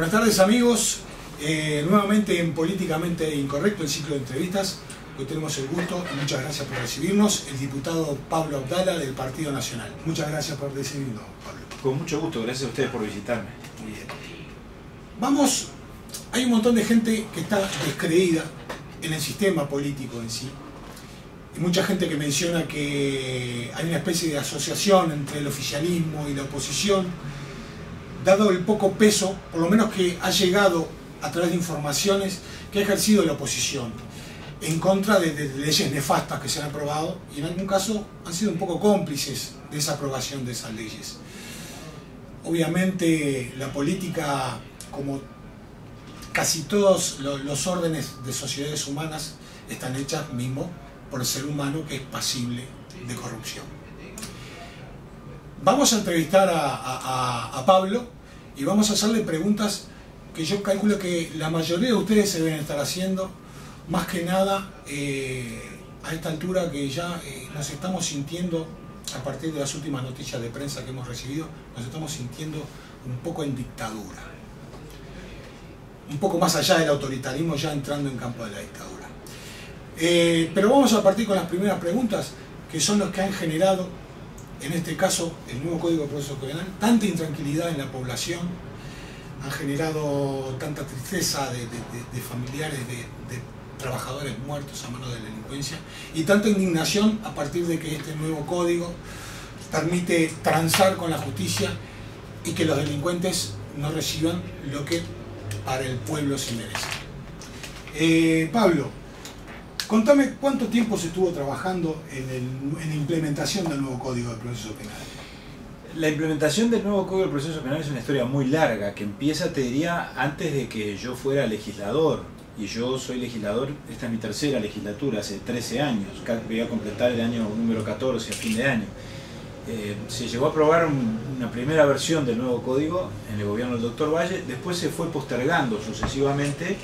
Buenas tardes amigos, nuevamente en Políticamente Incorrecto, el ciclo de entrevistas. Hoy tenemos el gusto, y muchas gracias por recibirnos, el diputado Pablo Abdala del Partido Nacional. Muchas gracias por recibirnos, Pablo. Con mucho gusto, gracias a ustedes por visitarme. Muy bien. Vamos, hay un montón de gente que está descreída en el sistema político en sí. Y mucha gente que menciona que hay una especie de asociación entre el oficialismo y la oposición, dado el poco peso, por lo menos que ha llegado a través de informaciones que ha ejercido la oposición en contra de leyes nefastas que se han aprobado y en algún caso han sido un poco cómplices de esa aprobación de esas leyes. Obviamente la política, como casi todos los órdenes de sociedades humanas, están hechas mismo por el ser humano que es pasible de corrupción. Vamos a entrevistar a Pablo y vamos a hacerle preguntas que yo calculo que la mayoría de ustedes se deben estar haciendo, más que nada a esta altura que ya nos estamos sintiendo, a partir de las últimas noticias de prensa que hemos recibido, nos estamos sintiendo un poco en dictadura. Un poco más allá del autoritarismo, ya entrando en campo de la dictadura. Pero vamos a partir con las primeras preguntas, que son los que han generado, en este caso, el nuevo Código de Proceso Penal, tanta intranquilidad en la población, han generado tanta tristeza de familiares de trabajadores muertos a mano de la delincuencia y tanta indignación a partir de que este nuevo código permite transar con la justicia y que los delincuentes no reciban lo que para el pueblo se merece. Pablo, contame cuánto tiempo se estuvo trabajando en la implementación del nuevo Código de Proceso Penal. La implementación del nuevo Código de Proceso Penal es una historia muy larga, que empieza, te diría, antes de que yo fuera legislador. Y yo soy legislador, esta es mi tercera legislatura, hace 13 años, voy a completar el año número 14 a fin de año. Se llegó a aprobar una primera versión del nuevo código en el gobierno del doctor Valle, después se fue postergando sucesivamente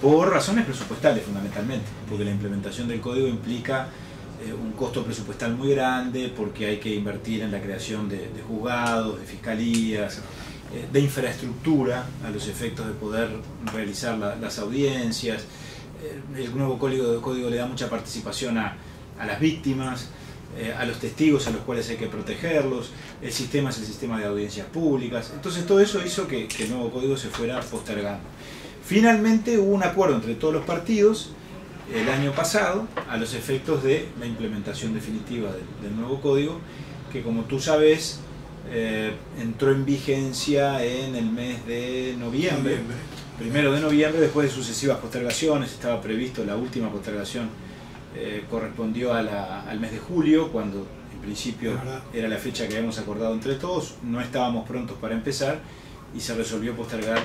por razones presupuestales fundamentalmente, porque la implementación del código implica un costo presupuestal muy grande, porque hay que invertir en la creación de juzgados, de fiscalías, de infraestructura a los efectos de poder realizar las audiencias. El nuevo código le da mucha participación a las víctimas, a los testigos a los cuales hay que protegerlos. El sistema es el sistema de audiencias públicas. Entonces todo eso hizo que el nuevo código se fuera postergando. Finalmente hubo un acuerdo entre todos los partidos el año pasado a los efectos de la implementación definitiva del nuevo código, que, como tú sabes, entró en vigencia en el mes de noviembre, 1 de noviembre, después de sucesivas postergaciones. Estaba previsto, la última postergación correspondió al mes de julio, cuando en principio era la fecha que habíamos acordado entre todos. No estábamos prontos para empezar y se resolvió postergar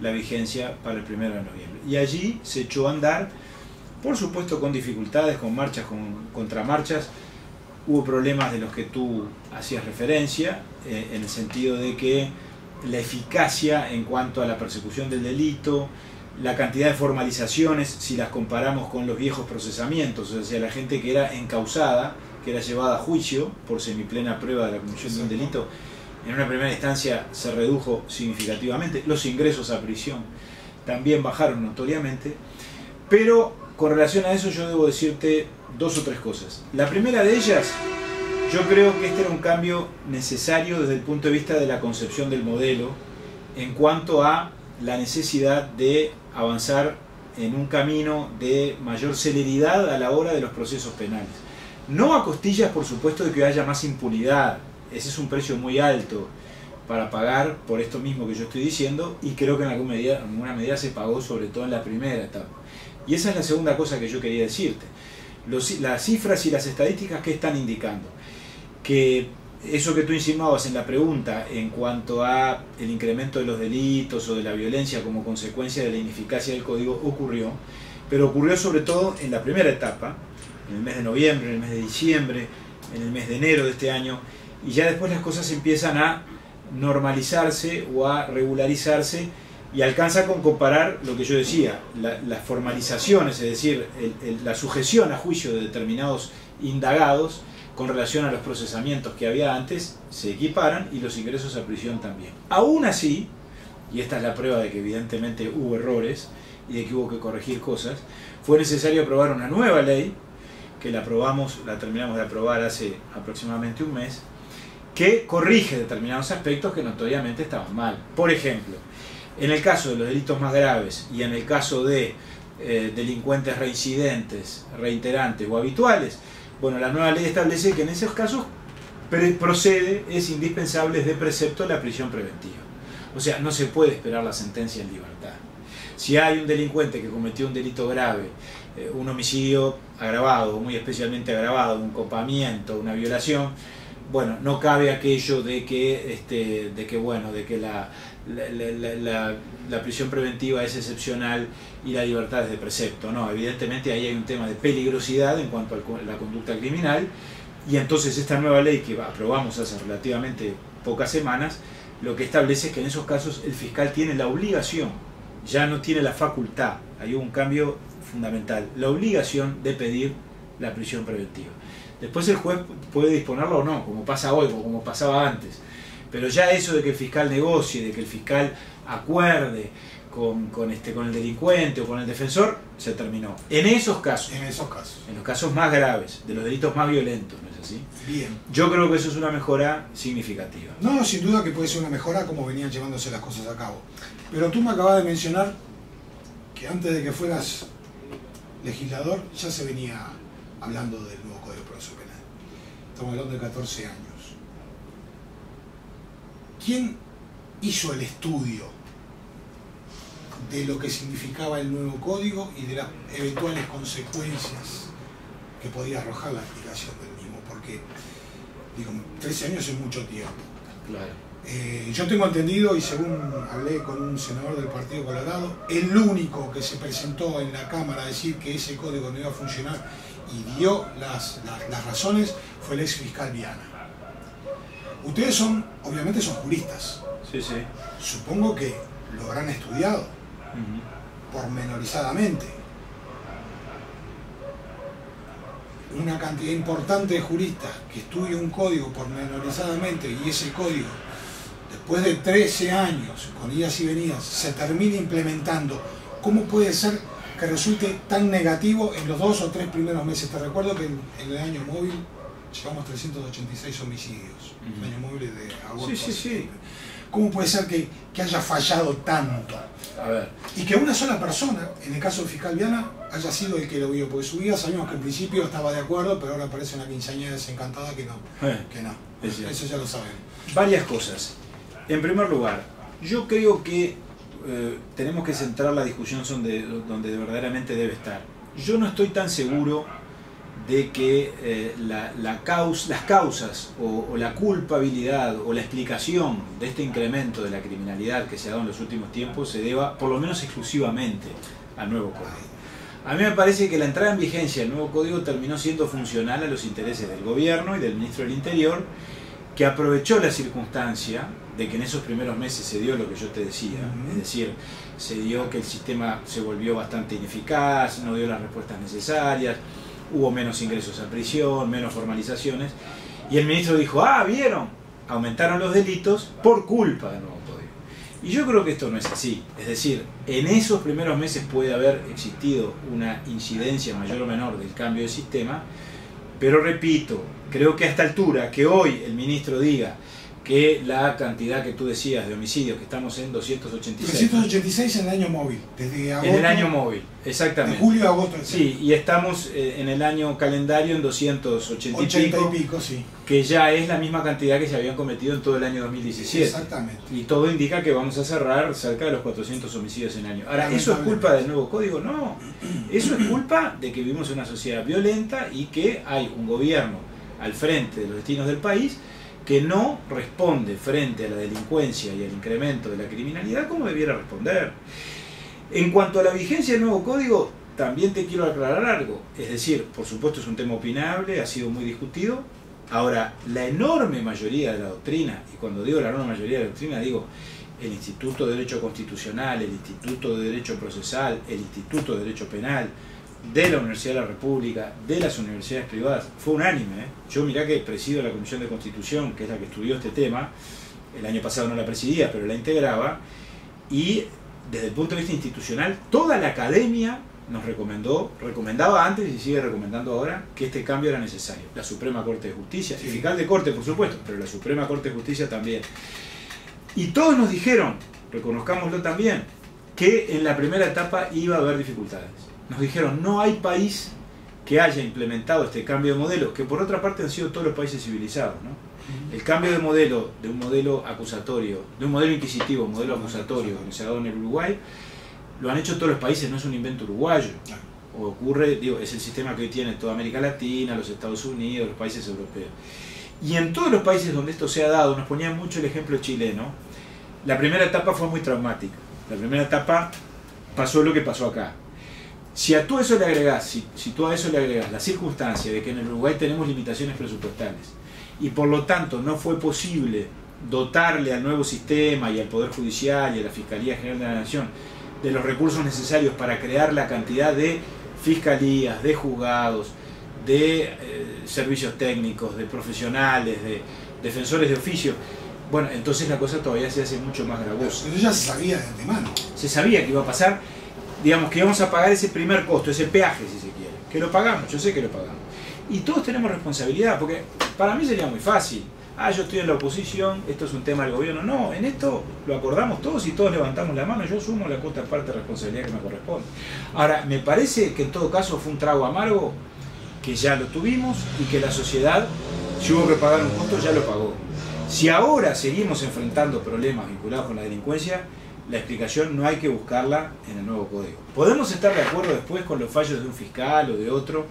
la vigencia para el 1 de noviembre. Y allí se echó a andar, por supuesto con dificultades, con marchas, con contramarchas. Hubo problemas de los que tú hacías referencia, en el sentido de que la eficacia en cuanto a la persecución del delito, la cantidad de formalizaciones, si las comparamos con los viejos procesamientos, o sea, la gente que era encausada, que era llevada a juicio por semiplena prueba de la comisión de un delito, en una primera instancia se redujo significativamente. Los ingresos a prisión también bajaron notoriamente, pero con relación a eso yo debo decirte dos o tres cosas. La primera de ellas, yo creo que este era un cambio necesario desde el punto de vista de la concepción del modelo, en cuanto a la necesidad de avanzar en un camino de mayor celeridad a la hora de los procesos penales. No a costillas, por supuesto, de que haya más impunidad. Ese es un precio muy alto para pagar por esto mismo que yo estoy diciendo, y creo que en alguna medida se pagó, sobre todo en la primera etapa. Y esa es la segunda cosa que yo quería decirte. Las cifras y las estadísticas que están indicando que eso que tú insinuabas en la pregunta en cuanto a el incremento de los delitos o de la violencia como consecuencia de la ineficacia del código ocurrió, pero ocurrió sobre todo en la primera etapa, en el mes de noviembre, en el mes de diciembre, en el mes de enero de este año, y ya después las cosas empiezan a normalizarse o a regularizarse, y alcanza con comparar lo que yo decía, las formalizaciones, es decir, la sujeción a juicio de determinados indagados con relación a los procesamientos que había antes, se equiparan, y los ingresos a prisión también. Aún así, y esta es la prueba de que evidentemente hubo errores y de que hubo que corregir cosas, fue necesario aprobar una nueva ley, que la terminamos de aprobar hace aproximadamente un mes, que corrige determinados aspectos que notoriamente estaban mal. Por ejemplo, en el caso de los delitos más graves y en el caso de delincuentes reincidentes, reiterantes o habituales, bueno, la nueva ley establece que en esos casos es indispensable, es de precepto la prisión preventiva. O sea, no se puede esperar la sentencia en libertad. Si hay un delincuente que cometió un delito grave, un homicidio agravado, muy especialmente agravado, un copamiento, una violación, bueno, no cabe aquello de que la prisión preventiva es excepcional y la libertad es de precepto. No, evidentemente ahí hay un tema de peligrosidad en cuanto a la conducta criminal, y entonces esta nueva ley que aprobamos hace relativamente pocas semanas, lo que establece es que en esos casos el fiscal tiene la obligación, ya no tiene la facultad, hay un cambio fundamental, la obligación de pedir la prisión preventiva. Después el juez puede disponerlo o no, como pasa hoy o como pasaba antes, pero ya eso de que el fiscal negocie, de que el fiscal acuerde con el delincuente o con el defensor, se terminó. En esos casos, en los casos más graves, de los delitos más violentos, ¿no es así? Bien. Yo creo que eso es una mejora significativa. No, sin duda que puede ser una mejora como venían llevándose las cosas a cabo. Pero tú me acabas de mencionar que antes de que fueras legislador ya se venía hablando del nuevo Código de Proceso Penal. Estamos hablando de 14 años. ¿Quién hizo el estudio de lo que significaba el nuevo código y de las eventuales consecuencias que podía arrojar la aplicación del mismo? Porque, digo, 13 años es mucho tiempo. Claro. Yo tengo entendido, y según hablé con un senador del Partido Colorado, el único que se presentó en la Cámara a decir que ese código no iba a funcionar y dio las razones fue el ex fiscal Viana. Ustedes obviamente son juristas. Sí, sí. Supongo que lo habrán estudiado pormenorizadamente. Una cantidad importante de juristas que estudia un código pormenorizadamente y ese código, después de 13 años, con idas y venidas, se termina implementando. ¿Cómo puede ser que resulte tan negativo en los 2 o 3 primeros meses? Te recuerdo que en el año móvil llevamos 386 homicidios. El año móvil de agosto. Sí. ¿Cómo puede ser que haya fallado tanto? A ver. Y que una sola persona, en el caso del fiscal Viana, haya sido el que lo vio? Porque su vida sabíamos que en principio estaba de acuerdo, pero ahora parece una quinceañera desencantada que no. Eso ya lo sabemos. Varias cosas. En primer lugar, yo creo que tenemos que centrar la discusión donde verdaderamente debe estar. Yo no estoy tan seguro de que las causas o la culpabilidad o la explicación de este incremento de la criminalidad que se ha dado en los últimos tiempos se deba, por lo menos exclusivamente, al nuevo código. A mí me parece que la entrada en vigencia del nuevo código terminó siendo funcional a los intereses del gobierno y del ministro del Interior, que aprovechó la circunstancia de que en esos primeros meses se dio lo que yo te decía, es decir, se dio que el sistema se volvió bastante ineficaz, no dio las respuestas necesarias, hubo menos ingresos a prisión, menos formalizaciones, y el ministro dijo, ¿vieron? Aumentaron los delitos por culpa del nuevo código. Y yo creo que esto no es así, es decir, en esos primeros meses puede haber existido una incidencia mayor o menor del cambio de sistema, pero repito, creo que a esta altura, que hoy el ministro diga que la cantidad que tú decías de homicidios, que estamos en 286. 386 en el año móvil, desde agosto. En el año móvil, exactamente. De julio a agosto. Sí, y estamos en el año calendario en 280 y pico, sí. Que ya es la misma cantidad que se habían cometido en todo el año 2017. Exactamente. Y todo indica que vamos a cerrar cerca de los 400 homicidios en año. Ahora, ¿eso es culpa del nuevo código? No. Eso es culpa de que vivimos en una sociedad violenta y que hay un gobierno al frente de los destinos del país que no responde frente a la delincuencia y al incremento de la criminalidad como debiera responder. En cuanto a la vigencia del nuevo código, también te quiero aclarar algo. Es decir, por supuesto es un tema opinable, ha sido muy discutido. Ahora, la enorme mayoría de la doctrina, y cuando digo la enorme mayoría de la doctrina, digo el Instituto de Derecho Constitucional, el Instituto de Derecho Procesal, el Instituto de Derecho Penal, de la Universidad de la República, de las universidades privadas, fue unánime. Yo mirá que presido la Comisión de Constitución, que es la que estudió este tema, el año pasado no la presidía, pero la integraba, y desde el punto de vista institucional, toda la academia nos recomendaba antes y sigue recomendando ahora que este cambio era necesario. La Suprema Corte de Justicia, el fiscal de Corte por supuesto, pero la Suprema Corte de Justicia también. Y todos nos dijeron, reconozcámoslo también, que en la primera etapa iba a haber dificultades. Nos dijeron, no hay país que haya implementado este cambio de modelo, que por otra parte han sido todos los países civilizados, ¿no? El cambio de modelo, de un modelo acusatorio, de un modelo inquisitivo, un modelo acusatorio, como se ha dado en el Uruguay, lo han hecho todos los países, no es un invento uruguayo. O ocurre, digo, es el sistema que hoy tiene toda América Latina, los Estados Unidos, los países europeos. Y en todos los países donde esto se ha dado, nos ponían mucho el ejemplo chileno, la primera etapa fue muy traumática. La primera etapa pasó lo que pasó acá. Si a todo eso le agregás, si tú a eso le agregás la circunstancia de que en el Uruguay tenemos limitaciones presupuestales y por lo tanto no fue posible dotarle al nuevo sistema y al Poder Judicial y a la Fiscalía General de la Nación de los recursos necesarios para crear la cantidad de fiscalías, de juzgados, de servicios técnicos, de profesionales, de defensores de oficio, bueno, entonces la cosa todavía se hace mucho más gravosa. Pero ya se sabía de antemano. Se sabía que iba a pasar, digamos que íbamos a pagar ese primer costo, ese peaje si se quiere, que lo pagamos, yo sé que lo pagamos. Y todos tenemos responsabilidad, porque para mí sería muy fácil. Yo estoy en la oposición, esto es un tema del gobierno. No, en esto lo acordamos todos y todos levantamos la mano, yo asumo la cuota parte de responsabilidad que me corresponde. Ahora, me parece que en todo caso fue un trago amargo, que ya lo tuvimos y que la sociedad, si hubo que pagar un costo, ya lo pagó. Si ahora seguimos enfrentando problemas vinculados con la delincuencia, la explicación no hay que buscarla en el nuevo código. Podemos estar de acuerdo después con los fallos de un fiscal o de otro,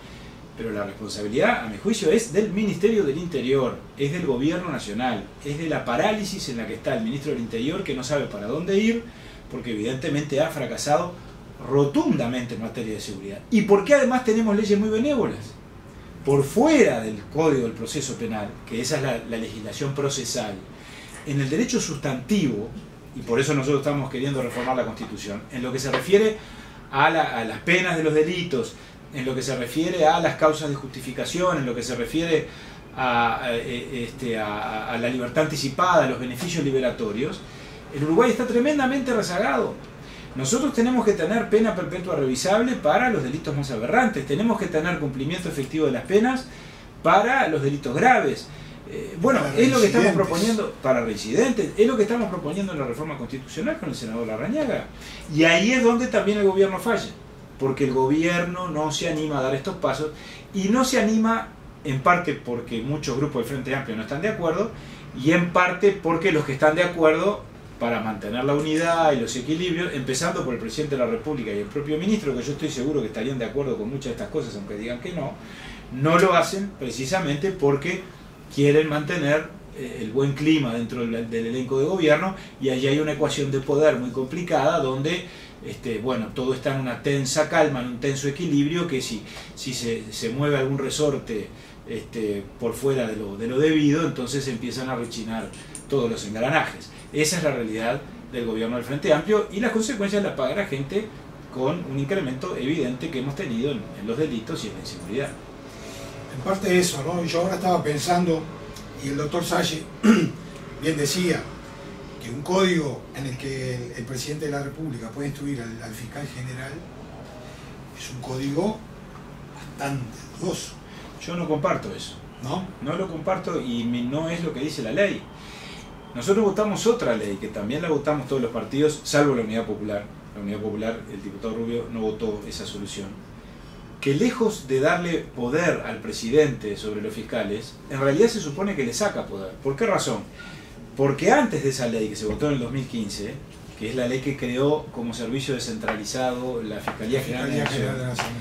pero la responsabilidad, a mi juicio, es del Ministerio del Interior, es del Gobierno Nacional, es de la parálisis en la que está el Ministro del Interior, que no sabe para dónde ir, porque evidentemente ha fracasado rotundamente en materia de seguridad. Y porque además tenemos leyes muy benévolas. Por fuera del Código del Proceso Penal, que esa es la legislación procesal, en el derecho sustantivo, y por eso nosotros estamos queriendo reformar la Constitución, en lo que se refiere a las penas de los delitos, en lo que se refiere a las causas de justificación, en lo que se refiere a la libertad anticipada, a los beneficios liberatorios, el Uruguay está tremendamente rezagado. Nosotros tenemos que tener pena perpetua revisable para los delitos más aberrantes, tenemos que tener cumplimiento efectivo de las penas para los delitos graves. Bueno, es lo que estamos proponiendo para reincidentes, es lo que estamos proponiendo en la reforma constitucional con el senador Larrañaga. Y ahí es donde también el gobierno falla, porque el gobierno no se anima a dar estos pasos, y no se anima en parte porque muchos grupos del Frente Amplio no están de acuerdo, y en parte porque los que están de acuerdo, para mantener la unidad y los equilibrios, empezando por el presidente de la República y el propio ministro, que yo estoy seguro que estarían de acuerdo con muchas de estas cosas, aunque digan que no, no lo hacen precisamente porque quieren mantener el buen clima dentro del elenco de gobierno, y allí hay una ecuación de poder muy complicada donde bueno, todo está en una tensa calma, en un tenso equilibrio, que si se mueve algún resorte por fuera de lo debido, entonces empiezan a rechinar todos los engranajes. Esa es la realidad del gobierno del Frente Amplio, y las consecuencias las paga la gente con un incremento evidente que hemos tenido en los delitos y en la inseguridad. En parte eso, ¿no? Yo ahora estaba pensando, y el doctor Salle bien decía, que un código en el que el presidente de la República puede instruir al fiscal general es un código bastante dudoso. Yo no comparto eso. ¿No? No lo comparto, y no es lo que dice la ley. Nosotros votamos otra ley, que también la votamos todos los partidos, salvo la Unidad Popular. La Unidad Popular, el diputado Rubio no votó esa solución. Que lejos de darle poder al presidente sobre los fiscales, en realidad se supone que le saca poder. ¿Por qué razón? Porque antes de esa ley que se votó en el 2015, que es la ley que creó como servicio descentralizado la Fiscalía General de la Nación,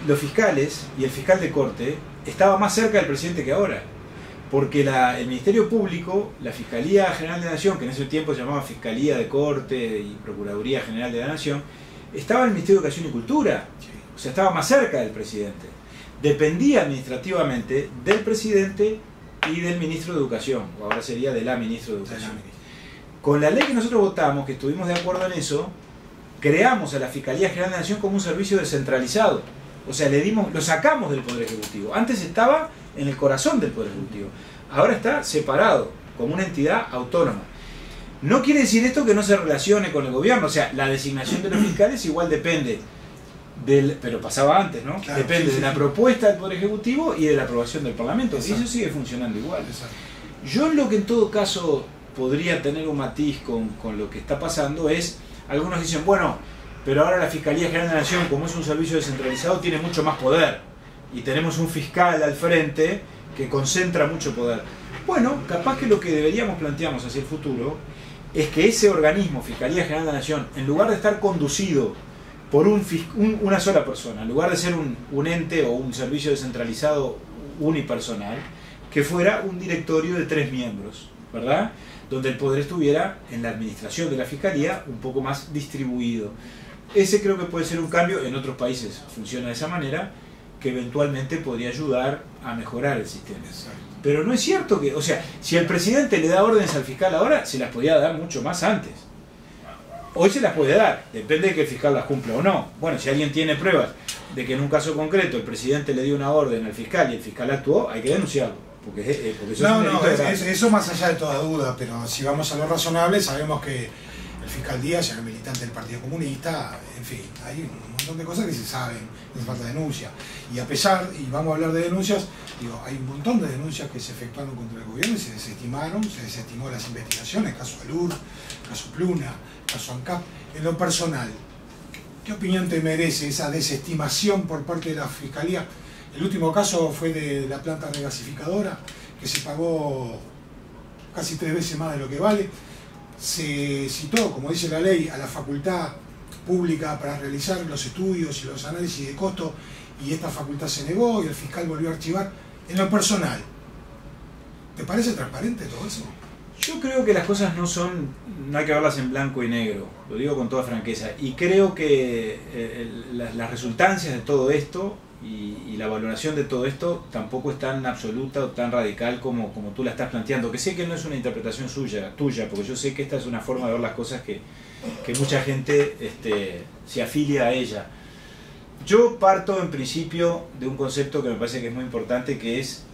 los fiscales y el fiscal de corte estaba más cerca del presidente que ahora, porque el Ministerio Público, la Fiscalía General de la Nación, que en ese tiempo se llamaba Fiscalía de Corte y Procuraduría General de la Nación, estaba en el Ministerio de Educación y Cultura, o sea, estaba más cerca del presidente, dependía administrativamente del presidente y del ministro de Educación, o ahora sería de la ministra de Educación. Con la ley que nosotros votamos, que estuvimos de acuerdo en eso, creamos a la Fiscalía General de la Nación como un servicio descentralizado. O sea, lo sacamos del Poder Ejecutivo. Antes estaba en el corazón del Poder Ejecutivo. Ahora está separado, como una entidad autónoma. No quiere decir esto que no se relacione con el gobierno, o sea, la designación de los fiscales igual depende pero pasaba antes, ¿no? Claro, depende sí, de la sí. propuesta del Poder Ejecutivo y de la aprobación del Parlamento, Exacto. y eso sigue funcionando igual. Exacto. Yo lo que en todo caso podría tener un matiz con lo que está pasando es, algunos dicen, bueno, pero ahora la Fiscalía General de la Nación, como es un servicio descentralizado, tiene mucho más poder, y tenemos un fiscal al frente que concentra mucho poder. Bueno, capaz que lo que deberíamos plantearnos hacia el futuro es que ese organismo, Fiscalía General de la Nación, en lugar de estar conducido por una sola persona, en lugar de ser un ente o un servicio descentralizado unipersonal, que fuera un directorio de 3 miembros, ¿verdad? Donde el poder estuviera en la administración de la Fiscalía un poco más distribuido. Ese creo que puede ser un cambio, en otros países funciona de esa manera, que eventualmente podría ayudar a mejorar el sistema. Exacto. Pero no es cierto que, o sea, si el presidente le da órdenes al fiscal ahora, se las podía dar mucho más antes. Hoy se las puede dar, depende de que el fiscal las cumpla o no. Bueno, si alguien tiene pruebas de que en un caso concreto el presidente le dio una orden al fiscal y el fiscal actuó, hay que denunciarlo, porque eso es un delito grave. Eso más allá de toda duda, pero si vamos a lo razonable, sabemos que el fiscal Díaz era militante del Partido Comunista, en fin, hay un montón de cosas que se saben, no hace falta denuncia. Y a pesar, y vamos a hablar de denuncias, digo, hay un montón de denuncias que se efectuaron contra el gobierno y se desestimó las investigaciones, caso Alur, caso Pluna, caso ANCAP. En lo personal, ¿qué opinión te merece esa desestimación por parte de la Fiscalía? El último caso fue de la planta regasificadora, que se pagó casi 3 veces más de lo que vale. Se citó, como dice la ley, a la facultad pública para realizar los estudios y los análisis de costo, y esta facultad se negó y el fiscal volvió a archivar. En lo personal, ¿te parece transparente todo eso? Yo creo que las cosas no hay que verlas en blanco y negro, lo digo con toda franqueza, y creo que las resultancias de todo esto y la valoración de todo esto tampoco es tan absoluta o tan radical como tú la estás planteando, que sé que no es una interpretación tuya, porque yo sé que esta es una forma de ver las cosas que mucha gente se afilia a ella. Yo parto en principio de un concepto que me parece que es muy importante, que es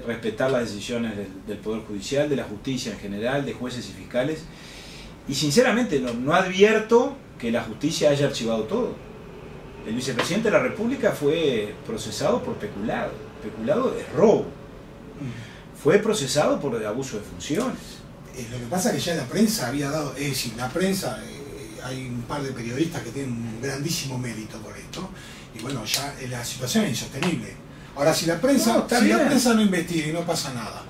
respetar las decisiones del Poder Judicial, de la justicia en general, de jueces y fiscales, y sinceramente no advierto que la justicia haya archivado todo. El vicepresidente de la República fue procesado por peculado. Peculado es robo. Fue procesado por abuso de funciones. Lo que pasa es que ya la prensa había dado, es decir, la prensa, hay un par de periodistas que tienen un grandísimo mérito por esto, y bueno, ya la situación es insostenible. Ahora, si la prensa no investiga y no pasa nada,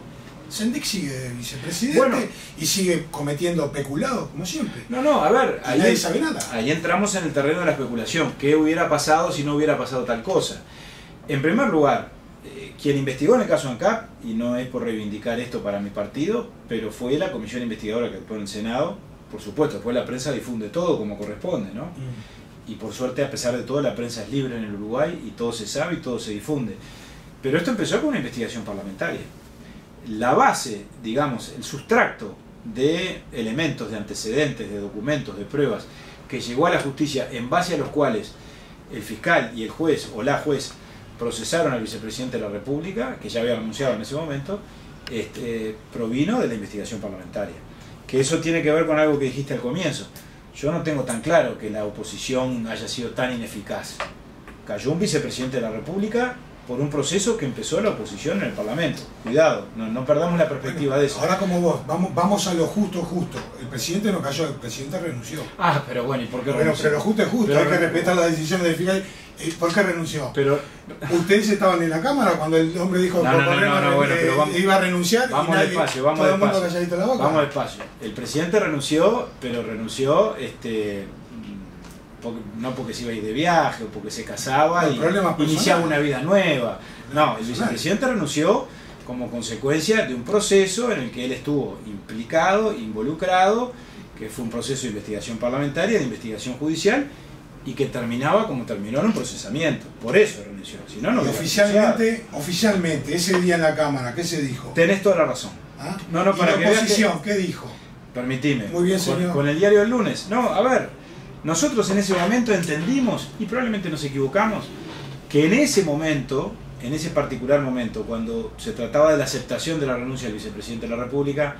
Sendik sigue de vicepresidente y sigue cometiendo peculado, como siempre. A ver, nadie sabe nada. Ahí entramos en el terreno de la especulación. ¿Qué hubiera pasado si no hubiera pasado tal cosa? En primer lugar, quien investigó en el caso ANCAP, y no es por reivindicar esto para mi partido, pero fue la comisión investigadora que actuó en el Senado. Por supuesto, después la prensa difunde todo como corresponde, ¿no? Y por suerte, a pesar de todo, la prensa es libre en el Uruguay y todo se sabe y todo se difunde. Pero esto empezó con una investigación parlamentaria. La base, digamos, el sustracto de elementos, de antecedentes, de documentos, de pruebas que llegó a la justicia, en base a los cuales el fiscal y el juez o la juez procesaron al vicepresidente de la República, que ya había renunciado en ese momento, provino de la investigación parlamentaria. Que eso tiene que ver con algo que dijiste al comienzo. Yo no tengo tan claro que la oposición haya sido tan ineficaz. Cayó un vicepresidente de la República por un proceso que empezó la oposición en el Parlamento. Cuidado, no perdamos la perspectiva de eso. Ahora, como vos, vamos a lo justo. El presidente no cayó, el presidente renunció. Pero bueno, ¿y por qué renunció? Pero lo justo es justo, pero hay que respetar las decisiones del fiscal. ¿Por qué renunció? Pero ustedes estaban en la Cámara cuando el hombre dijo que iba a renunciar. Vamos despacio, vamos despacio. Vamos despacio. El presidente renunció, pero renunció no porque se iba a ir de viaje o porque se casaba y iniciaba una vida nueva. No, el vicepresidente renunció como consecuencia de un proceso en el que él estuvo implicado, involucrado, que fue un proceso de investigación parlamentaria, de investigación judicial, y que terminaba como terminó en un procesamiento. Por eso renunció. Si no, no. Oficialmente, ese día en la Cámara, ¿qué se dijo? Tenés toda la razón. ¿Ah? Para ¿Y la oposición qué dijo? Permitime. Muy bien, señor. Con el diario del lunes. Nosotros en ese momento entendimos, y probablemente nos equivocamos, que en ese momento, en ese particular momento, cuando se trataba de la aceptación de la renuncia del vicepresidente de la República,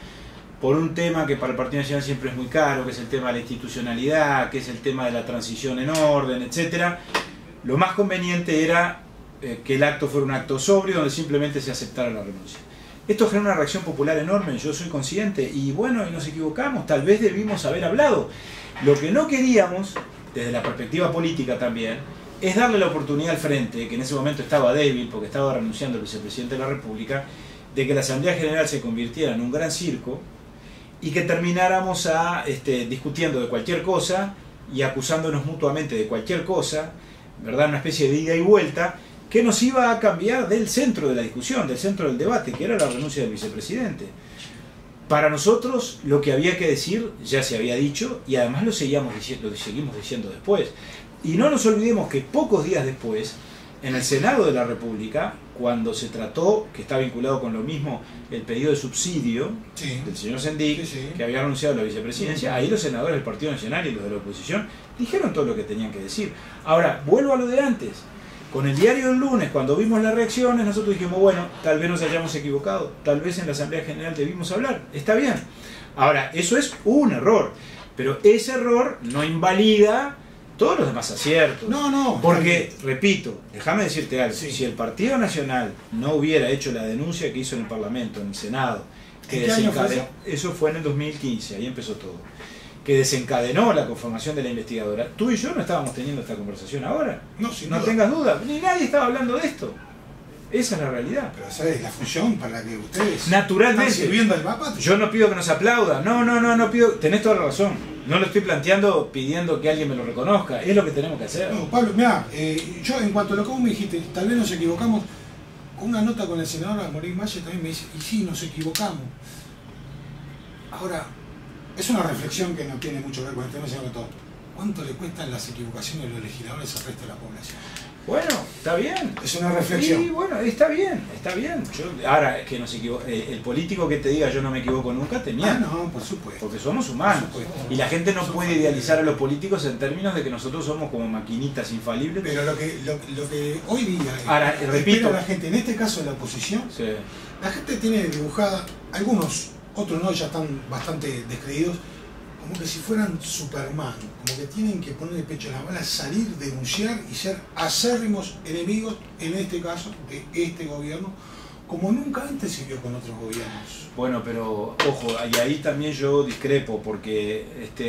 por un tema que para el Partido Nacional siempre es muy caro, que es el tema de la institucionalidad, que es el tema de la transición en orden, etcétera. Lo más conveniente era que el acto fuera un acto sobrio donde simplemente se aceptara la renuncia. Esto genera una reacción popular enorme, yo soy consciente, y bueno, y nos equivocamos, tal vez debimos haber hablado. Lo que no queríamos, desde la perspectiva política también, es darle la oportunidad al Frente, que en ese momento estaba débil porque estaba renunciando el vicepresidente de la República, de que la Asamblea General se convirtiera en un gran circo y que termináramos discutiendo de cualquier cosa y acusándonos mutuamente de cualquier cosa, ¿verdad? Una especie de ida y vuelta que nos iba a cambiar del centro de la discusión, del centro del debate, que era la renuncia del vicepresidente. Para nosotros lo que había que decir ya se había dicho y además lo seguimos diciendo después. Y no nos olvidemos que pocos días después, en el Senado de la República, cuando se trató, que está vinculado con lo mismo, el pedido de subsidio del señor Sendik, que había renunciado a la vicepresidencia, ahí los senadores del Partido Nacional y los de la oposición dijeron todo lo que tenían que decir. Ahora, vuelvo a lo de antes. Con el diario del lunes, cuando vimos las reacciones, nosotros dijimos, bueno, tal vez nos hayamos equivocado, tal vez en la Asamblea General debimos hablar, está bien. Ahora, eso es un error, pero ese error no invalida todos los demás aciertos. No. Porque, repito, déjame decirte algo, si el Partido Nacional no hubiera hecho la denuncia que hizo en el Parlamento, en el Senado, que eso fue en el 2015, ahí empezó todo, que desencadenó la conformación de la investigadora, tú y yo no estábamos teniendo esta conversación ahora. No tengas duda, ni nadie estaba hablando de esto. Esa es la realidad. Pero esa es la función para la que ustedes naturalmente están sirviendo al mapa. Yo no pido que nos aplaudan, no pido, tenés toda la razón. No lo estoy planteando pidiendo que alguien me lo reconozca, es lo que tenemos que hacer. No, Pablo, mirá, yo en cuanto a lo que vos me dijiste, tal vez nos equivocamos, con una nota con el senador Amorín Valle también me dice, y sí, nos equivocamos. Ahora, es una reflexión que no tiene mucho que ver con el tema, sino que todo. ¿Cuánto le cuestan las equivocaciones de los legisladores al resto de la población? Bueno, está bien. Es una reflexión. Y bueno, está bien. Ahora, es que el político que te diga yo no me equivoco nunca, te miente. No, por supuesto. Porque somos humanos. Y la gente no puede idealizar a los políticos en términos de que nosotros somos como maquinitas infalibles. Pero lo que hoy día ahora, repito, la gente, en este caso la oposición, la gente tiene dibujada, algunos, otros no, ya están bastante descreídos, como que si fueran Superman, como que tienen que poner el pecho en la bala, salir, denunciar y ser acérrimos enemigos, en este caso, de este gobierno, como nunca antes se vio con otros gobiernos. Bueno, pero ojo, y ahí también yo discrepo, porque,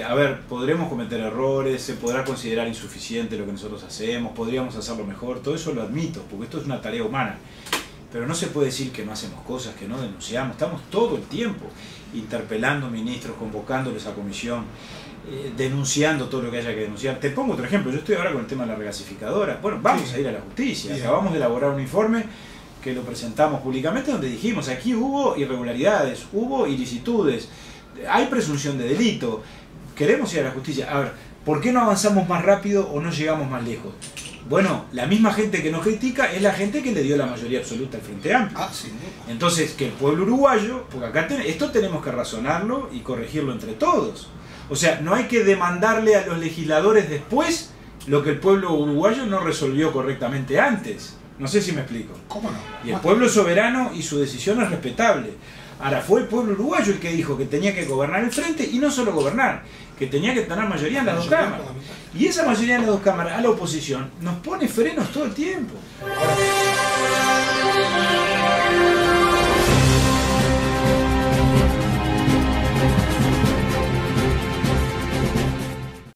a ver, podremos cometer errores, se podrá considerar insuficiente lo que nosotros hacemos, podríamos hacerlo mejor, todo eso lo admito, porque esto es una tarea humana. Pero no se puede decir que no hacemos cosas, que no denunciamos. Estamos todo el tiempo interpelando ministros, convocándoles a comisión, denunciando todo lo que haya que denunciar. Te pongo otro ejemplo. Yo estoy ahora con el tema de la regasificadora. Bueno, vamos a ir a la justicia. Acabamos de elaborar un informe que lo presentamos públicamente donde dijimos, aquí hubo irregularidades, hubo ilicitudes, hay presunción de delito. Queremos ir a la justicia. A ver, ¿por qué no avanzamos más rápido o no llegamos más lejos? Bueno, la misma gente que nos critica es la gente que le dio la mayoría absoluta al Frente Amplio. Entonces, que el pueblo uruguayo, porque acá esto tenemos que razonarlo y corregirlo entre todos. O sea, no hay que demandarle a los legisladores después lo que el pueblo uruguayo no resolvió correctamente antes. No sé si me explico. ¿Cómo no? Y el pueblo es soberano y su decisión es respetable. Ahora, fue el pueblo uruguayo el que dijo que tenía que gobernar el Frente y no solo gobernar, que tenía que tener mayoría en las dos cámaras. Y esa mayoría en las dos cámaras a la oposición nos pone frenos todo el tiempo. Ahora,